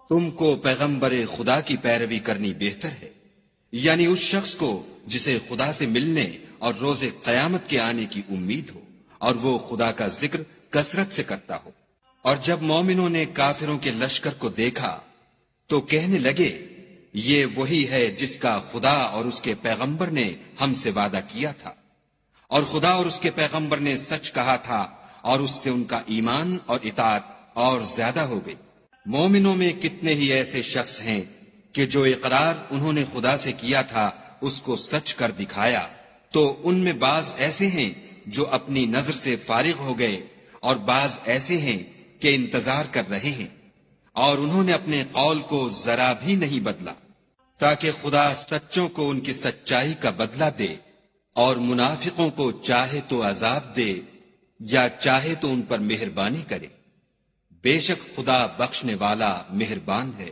تم کو پیغمبر خدا کی پیروی کرنی بہتر ہے، یعنی اس شخص کو جسے خدا سے ملنے اور روز قیامت کے آنے کی امید ہو اور وہ خدا کا ذکر کثرت سے کرتا ہو۔ اور جب مومنوں نے کافروں کے لشکر کو دیکھا تو کہنے لگے یہ وہی ہے جس کا خدا اور اس کے پیغمبر نے ہم سے وعدہ کیا تھا، اور خدا اور اس کے پیغمبر نے سچ کہا تھا، اور اس سے ان کا ایمان اور اطاعت اور زیادہ ہو گئی۔ مومنوں میں کتنے ہی ایسے شخص ہیں کہ جو اقرار انہوں نے خدا سے کیا تھا اس کو سچ کر دکھایا، تو ان میں بعض ایسے ہیں جو اپنی نظر سے فارغ ہو گئے، اور بعض ایسے ہیں کہ انتظار کر رہے ہیں، اور انہوں نے اپنے قول کو ذرا بھی نہیں بدلا، تاکہ خدا سچوں کو ان کی سچائی کا بدلہ دے، اور منافقوں کو چاہے تو عذاب دے یا چاہے تو ان پر مہربانی کرے۔ بے شک خدا بخشنے والا مہربان ہے۔